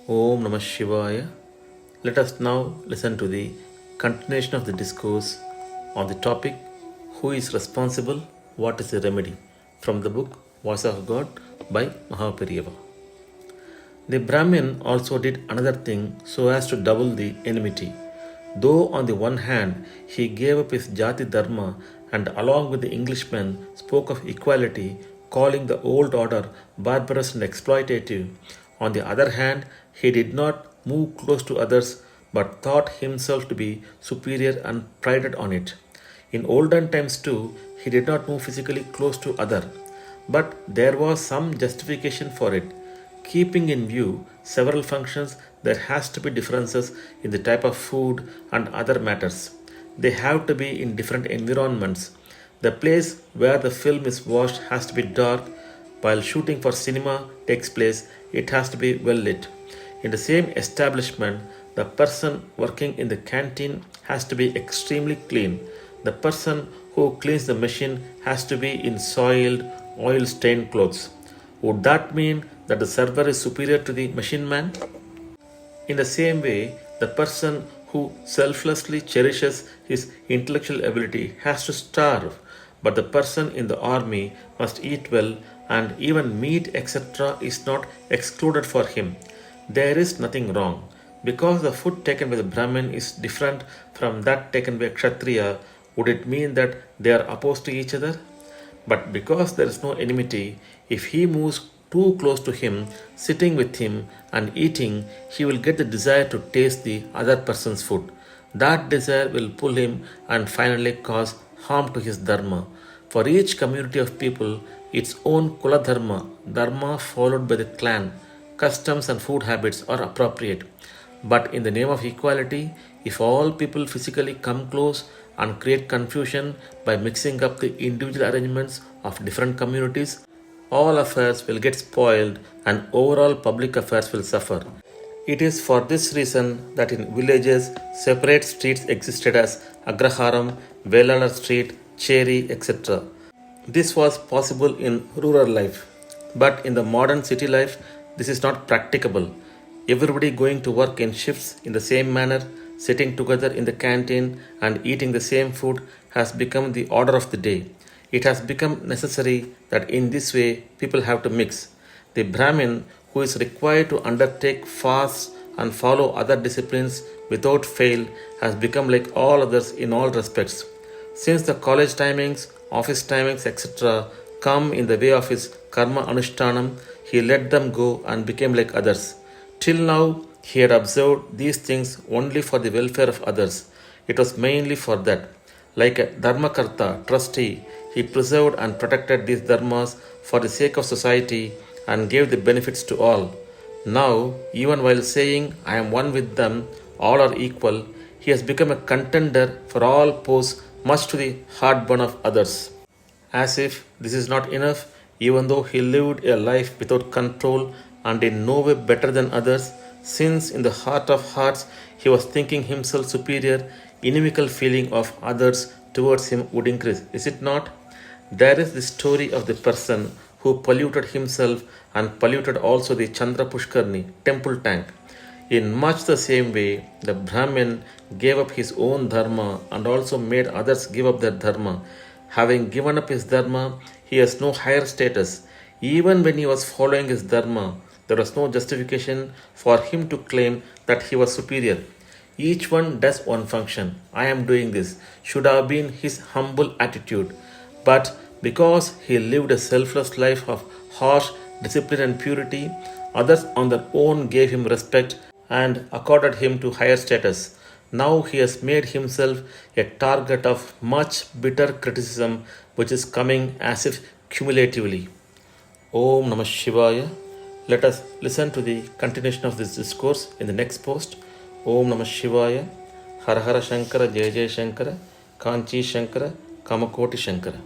Om Namah Shivaya. Let us now listen to the continuation of the discourse on the topic Who is responsible? What is the remedy? From the book Voice of God by MahaPeriyava. The Brahmin also did another thing so as to double the enmity. Though on the one hand he gave up his jati dharma and along with the Englishmen spoke of equality, calling the old order barbarous and exploitative, on the other hand he did not move close to others but thought himself to be superior and prided on it. In olden times too, he did not move physically close to other, but there was some justification for it. Keeping in view several functions, there has to be differences in the type of food and other matters. They have to be in different environments. The place where the film is watched has to be dark, while shooting for cinema takes place, it has to be well lit. In the same establishment, the person working in the canteen has to be extremely clean. The person who cleans the machine has to be in soiled, oil stained clothes. Would that mean that the server is superior to the machine man? In the same way, the person who selflessly cherishes his intellectual ability has to starve, but the person in the army must eat well, and even meat, etc., is not excluded for him. There is nothing wrong. Because the food taken by the Brahmin is different from that taken by a Kshatriya, would it mean that they are opposed to each other? But because there is no enmity, if he moves too close to him, sitting with him and eating, he will get the desire to taste the other person's food. That desire will pull him and finally cause harm to his dharma. For each community of people, its own kula dharma followed by the clan, customs and food habits are appropriate. But in the name of equality, if all people physically come close and create confusion by mixing up the individual arrangements of different communities, all affairs will get spoiled and overall public affairs will suffer. It is for this reason that in villages, separate streets existed as Agraharam, Velalar Street, Cheri, etc. This was possible in rural life, but in the modern city life, this is not practicable. Everybody going to work in shifts in the same manner, sitting together in the canteen and eating the same food has become the order of the day. It has become necessary that in this way people have to mix. The Brahmin, who is required to undertake fasts and follow other disciplines without fail, has become like all others in all respects. Since the college timings, office timings, etc., come in the way of his karma anushtanam, he let them go and became like others. Till now, he had observed these things only for the welfare of others. It was mainly for that. Like a dharmakarta, trustee, he preserved and protected these dharmas for the sake of society and gave the benefits to all. Now, even while saying, I am one with them, all are equal, he has become a contender for all posts, much to the heartburn of others. As if this is not enough, even though he lived a life without control and in no way better than others, since in the heart of hearts he was thinking himself superior, inimical feeling of others towards him would increase. Is it not? There is the story of the person who polluted himself and polluted also the Chandra Pushkarni temple tank. In much the same way, the Brahmin gave up his own dharma and also made others give up their dharma. Having given up his dharma, he has no higher status. Even when he was following his dharma, there was no justification for him to claim that he was superior. Each one does one function. I am doing this should have been his humble attitude. But because he lived a selfless life of harsh discipline and purity, others on their own gave him respect and accorded him to higher status. Now he has made himself a target of much bitter criticism, which is coming as if cumulatively. Om Namah Shivaya. Let us listen to the continuation of this discourse in the next post. Om Namah Shivaya. Har Har Shankara Jaya Jaya Shankara. Kanchi Shankara. Kamakoti Shankara.